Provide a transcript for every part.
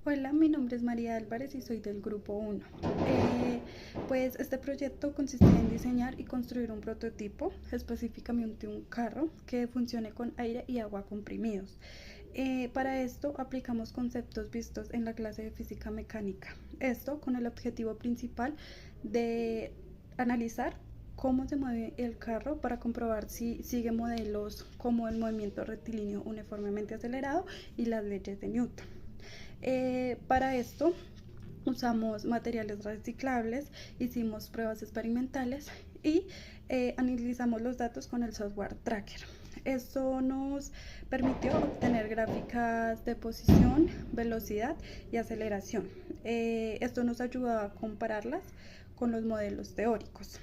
Hola, mi nombre es María Álvarez y soy del grupo 1. Pues este proyecto consiste en diseñar y construir un prototipo, específicamente un carro, que funcione con aire y agua comprimidos. Para esto aplicamos conceptos vistos en la clase de física mecánica. Esto con el objetivo principal de analizar cómo se mueve el carro para comprobar si sigue modelos como el movimiento rectilíneo uniformemente acelerado y las leyes de Newton. Para esto usamos materiales reciclables, hicimos pruebas experimentales y analizamos los datos con el software Tracker. Esto nos permitió obtener gráficas de posición, velocidad y aceleración. Esto nos ayudó a compararlas con los modelos teóricos.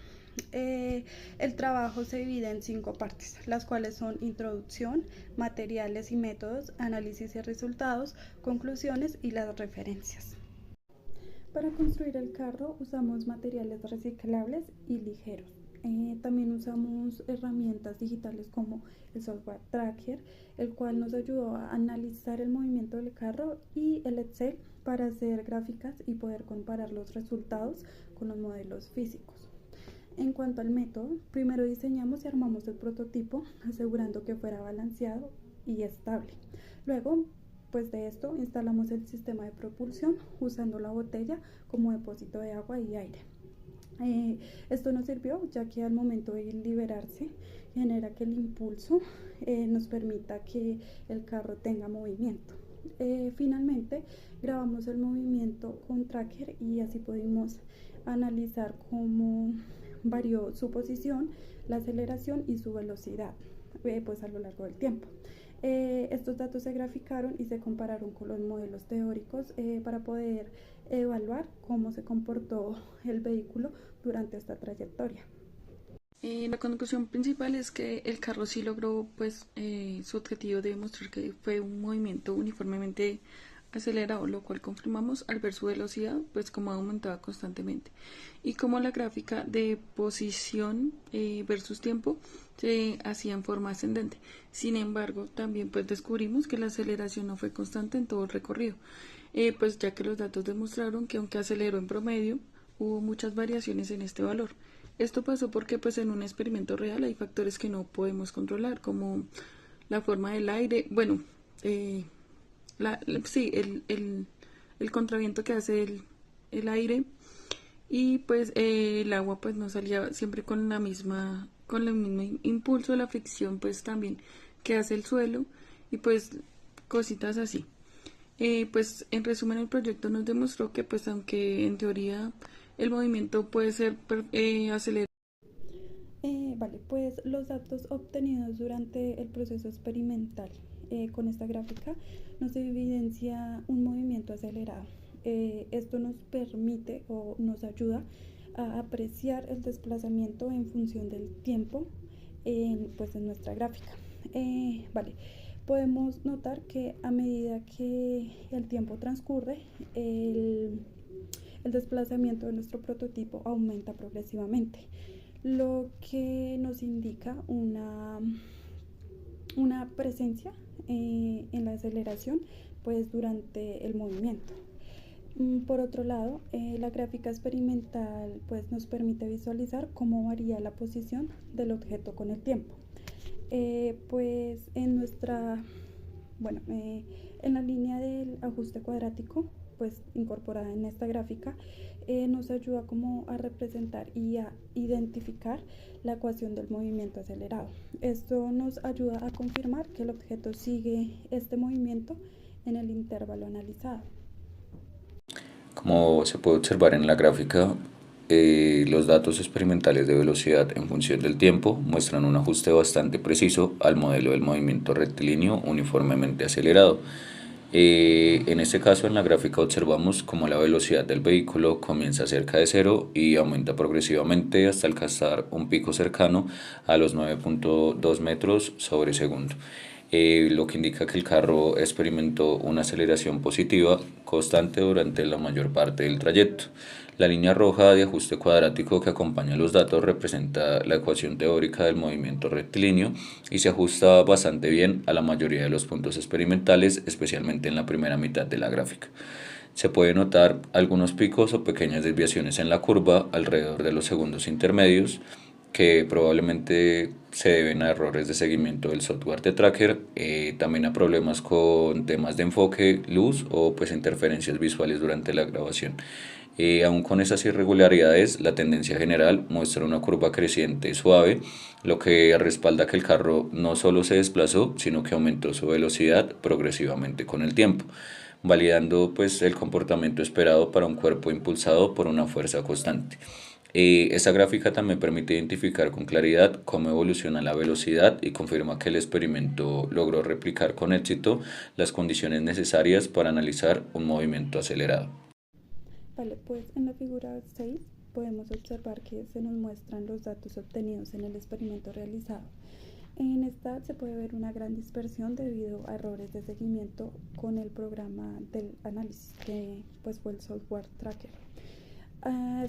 El trabajo se divide en 5 partes, las cuales son introducción, materiales y métodos, análisis y resultados, conclusiones y las referencias. Para construir el carro usamos materiales reciclables y ligeros. También usamos herramientas digitales como el software Tracker, el cual nos ayudó a analizar el movimiento del carro, y el Excel para hacer gráficas y poder comparar los resultados con los modelos físicos. En cuanto al método, primero diseñamos y armamos el prototipo asegurando que fuera balanceado y estable. Luego, pues de esto instalamos el sistema de propulsión usando la botella como depósito de agua y aire. Esto nos sirvió ya que al momento de liberarse genera que el impulso nos permita que el carro tenga movimiento. Finalmente grabamos el movimiento con Tracker y así pudimos analizar cómo varió su posición, la aceleración y su velocidad pues a lo largo del tiempo. Estos datos se graficaron y se compararon con los modelos teóricos para poder evaluar cómo se comportó el vehículo durante esta trayectoria. La conclusión principal es que el carro sí logró su objetivo de demostrar que fue un movimiento uniformemente acelerado, lo cual confirmamos al ver su velocidad pues como aumentaba constantemente y como la gráfica de posición versus tiempo se hacía en forma ascendente. Sin embargo, también pues descubrimos que la aceleración no fue constante en todo el recorrido, pues ya que los datos demostraron que aunque aceleró en promedio, hubo muchas variaciones en este valor. Esto pasó porque pues en un experimento real hay factores que no podemos controlar, como la forma del aire, bueno, eh, sí, el contraviento que hace el aire, y pues el agua pues no salía siempre con el mismo impulso, la fricción pues también que hace el suelo y pues cositas así. Pues en resumen el proyecto nos demostró que pues aunque en teoría el movimiento puede ser acelerado. Vale, pues los datos obtenidos durante el proceso experimental con esta gráfica nos evidencia un movimiento acelerado. Esto nos permite o nos ayuda a apreciar el desplazamiento en función del tiempo pues en nuestra gráfica. Vale, podemos notar que a medida que el tiempo transcurre, el desplazamiento de nuestro prototipo aumenta progresivamente, lo que nos indica una presencia en la aceleración pues durante el movimiento. Por otro lado, la gráfica experimental pues nos permite visualizar cómo varía la posición del objeto con el tiempo. Pues en nuestra, bueno, en la línea del ajuste cuadrático pues incorporada en esta gráfica nos ayuda como a representar y a identificar la ecuación del movimiento acelerado. Esto nos ayuda a confirmar que el objeto sigue este movimiento en el intervalo analizado. Como se puede observar en la gráfica, los datos experimentales de velocidad en función del tiempo muestran un ajuste bastante preciso al modelo del movimiento rectilíneo uniformemente acelerado. En este caso, en la gráfica observamos cómo la velocidad del vehículo comienza cerca de cero y aumenta progresivamente hasta alcanzar un pico cercano a los 9.2 metros sobre segundo, lo que indica que el carro experimentó una aceleración positiva constante durante la mayor parte del trayecto. La línea roja de ajuste cuadrático que acompaña los datos representa la ecuación teórica del movimiento rectilíneo y se ajusta bastante bien a la mayoría de los puntos experimentales, especialmente en la primera mitad de la gráfica. Se puede notar algunos picos o pequeñas desviaciones en la curva alrededor de los segundos intermedios, que probablemente se deben a errores de seguimiento del software de tracker, también a problemas con temas de enfoque, luz o pues interferencias visuales durante la grabación. Aún con esas irregularidades, la tendencia general muestra una curva creciente suave, lo que respalda que el carro no solo se desplazó, sino que aumentó su velocidad progresivamente con el tiempo, validando pues el comportamiento esperado para un cuerpo impulsado por una fuerza constante. Esta gráfica también permite identificar con claridad cómo evoluciona la velocidad y confirma que el experimento logró replicar con éxito las condiciones necesarias para analizar un movimiento acelerado. Vale, pues en la figura 6 podemos observar que se nos muestran los datos obtenidos en el experimento realizado. En esta se puede ver una gran dispersión debido a errores de seguimiento con el programa del análisis que pues fue el software tracker.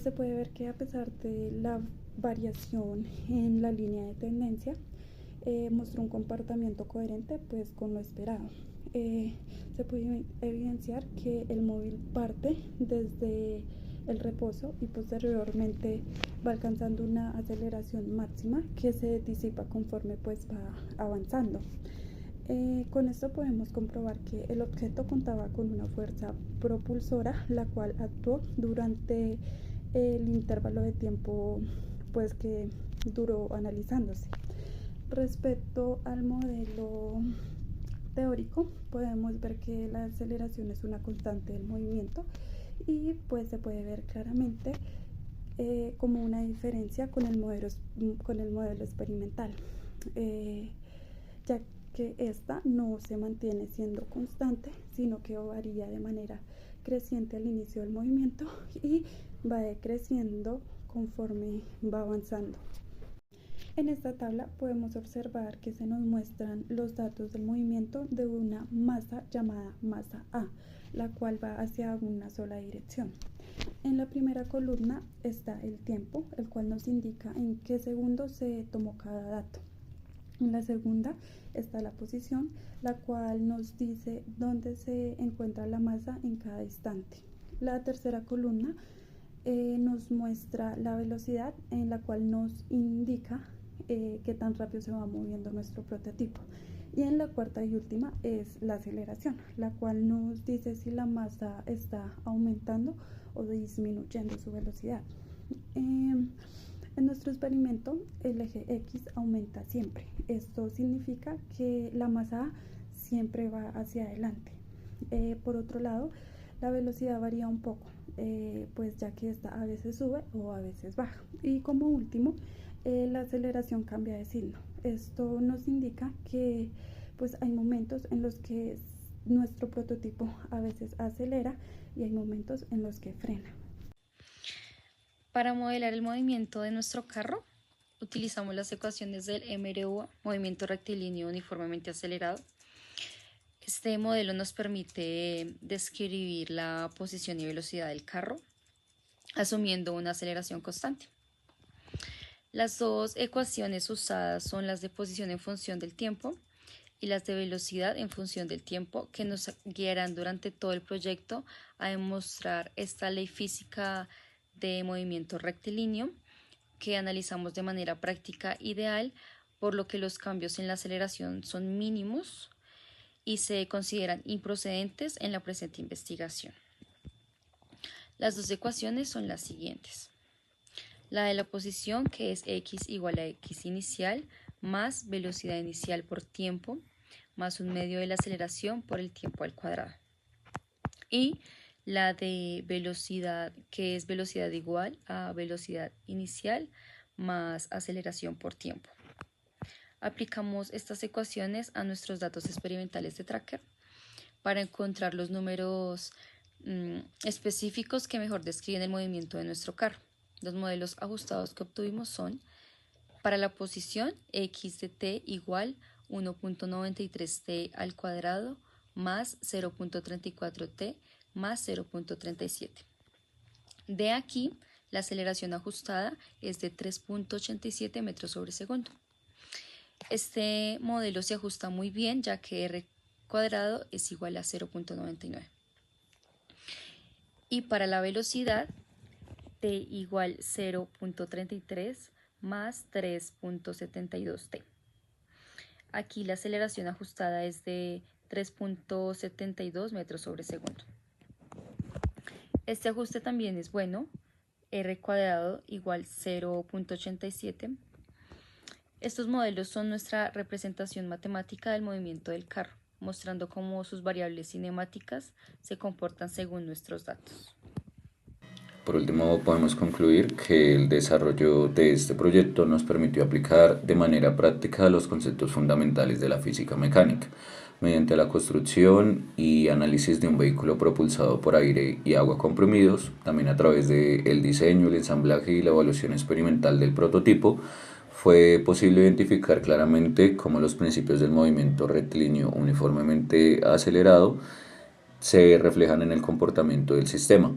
Se puede ver que a pesar de la variación en la línea de tendencia, mostró un comportamiento coherente pues con lo esperado. Se puede evidenciar que el móvil parte desde el reposo y posteriormente va alcanzando una aceleración máxima que se disipa conforme pues va avanzando. Con esto podemos comprobar que el objeto contaba con una fuerza propulsora, la cual actuó durante el intervalo de tiempo pues que duró analizándose. Respecto al modelo teórico, podemos ver que la aceleración es una constante del movimiento y pues se puede ver claramente como una diferencia con el modelo experimental, ya que esta no se mantiene siendo constante, sino que varía de manera creciente al inicio del movimiento y va decreciendo conforme va avanzando. En esta tabla podemos observar que se nos muestran los datos del movimiento de una masa llamada masa A, la cual va hacia una sola dirección. En la primera columna está el tiempo, el cual nos indica en qué segundos se tomó cada dato. En la segunda está la posición, la cual nos dice dónde se encuentra la masa en cada instante. La tercera columna nos muestra la velocidad, en la cual nos indica qué tan rápido se va moviendo nuestro prototipo. Y en la cuarta y última es la aceleración, la cual nos dice si la masa está aumentando o disminuyendo su velocidad. En nuestro experimento, el eje X aumenta siempre. Esto significa que la masa A siempre va hacia adelante. Por otro lado, la velocidad varía un poco, pues ya que esta a veces sube o a veces baja. Y como último, la aceleración cambia de signo. Esto nos indica que pues hay momentos en los que nuestro prototipo a veces acelera y hay momentos en los que frena. Para modelar el movimiento de nuestro carro, utilizamos las ecuaciones del MRU, movimiento rectilíneo uniformemente acelerado. Este modelo nos permite describir la posición y velocidad del carro, asumiendo una aceleración constante. Las dos ecuaciones usadas son las de posición en función del tiempo y las de velocidad en función del tiempo, que nos guiarán durante todo el proyecto a demostrar esta ley física de movimiento rectilíneo que analizamos de manera práctica ideal, por lo que los cambios en la aceleración son mínimos y se consideran improcedentes en la presente investigación. Las dos ecuaciones son las siguientes. La de la posición, que es x igual a x inicial más velocidad inicial por tiempo más un medio de la aceleración por el tiempo al cuadrado. Y la de velocidad, que es velocidad igual a velocidad inicial más aceleración por tiempo. Aplicamos estas ecuaciones a nuestros datos experimentales de tracker para encontrar los números específicos que mejor describen el movimiento de nuestro carro. Los modelos ajustados que obtuvimos son: para la posición, x de t igual 1.93t al cuadrado más 0.34t más 0.37. De aquí, la aceleración ajustada es de 3.87 metros sobre segundo. Este modelo se ajusta muy bien ya que r cuadrado es igual a 0.99. Y para la velocidad, t igual 0.33 más 3.72t. Aquí la aceleración ajustada es de 3.72 metros sobre segundo. Este ajuste también es bueno, r cuadrado igual 0.87. Estos modelos son nuestra representación matemática del movimiento del carro, mostrando cómo sus variables cinemáticas se comportan según nuestros datos. Por último, podemos concluir que el desarrollo de este proyecto nos permitió aplicar de manera práctica los conceptos fundamentales de la física mecánica, mediante la construcción y análisis de un vehículo propulsado por aire y agua comprimidos, también a través del diseño, el ensamblaje y la evaluación experimental del prototipo. Fue posible identificar claramente cómo los principios del movimiento rectilíneo uniformemente acelerado se reflejan en el comportamiento del sistema.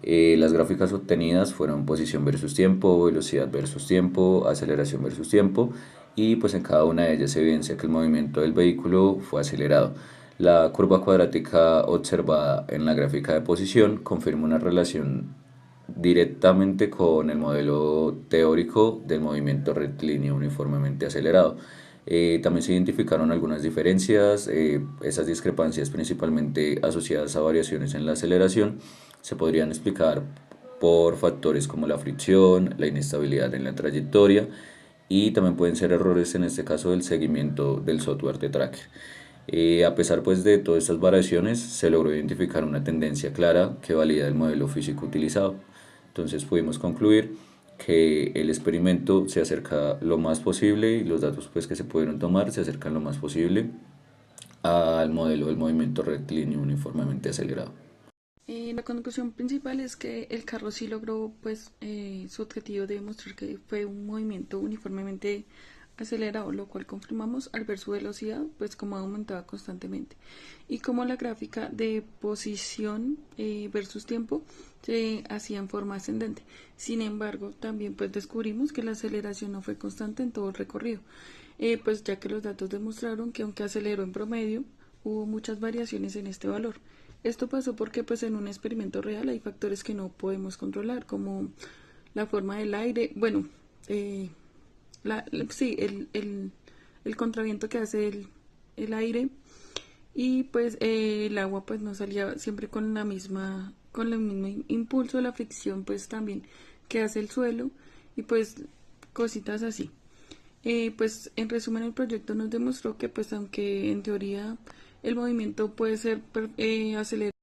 Las gráficas obtenidas fueron posición versus tiempo, velocidad versus tiempo, aceleración versus tiempo, y pues en cada una de ellas se evidencia que el movimiento del vehículo fue acelerado. La curva cuadrática observada en la gráfica de posición confirma una relación directamente con el modelo teórico del movimiento rectilíneo uniformemente acelerado. También se identificaron algunas diferencias, esas discrepancias principalmente asociadas a variaciones en la aceleración se podrían explicar por factores como la fricción, la inestabilidad en la trayectoria y también pueden ser errores en este caso del seguimiento del software de tracker. A pesar pues de todas estas variaciones se logró identificar una tendencia clara que valida el modelo físico utilizado. Entonces pudimos concluir que el experimento se acerca lo más posible y los datos pues que se pudieron tomar se acercan lo más posible al modelo del movimiento rectilíneo uniformemente acelerado. La conclusión principal es que el carro sí logró pues su objetivo de demostrar que fue un movimiento uniformemente acelerado, lo cual confirmamos al ver su velocidad pues como aumentaba constantemente y como la gráfica de posición versus tiempo se hacía en forma ascendente. Sin embargo, también pues descubrimos que la aceleración no fue constante en todo el recorrido, pues ya que los datos demostraron que aunque aceleró en promedio, hubo muchas variaciones en este valor. Esto pasó porque pues en un experimento real hay factores que no podemos controlar, como la forma del aire, bueno, sí, el contraviento que hace el aire y pues el agua pues no salía siempre con el mismo impulso, la fricción pues también que hace el suelo y pues cositas así. Pues en resumen el proyecto nos demostró que pues aunque en teoría el movimiento puede ser acelerado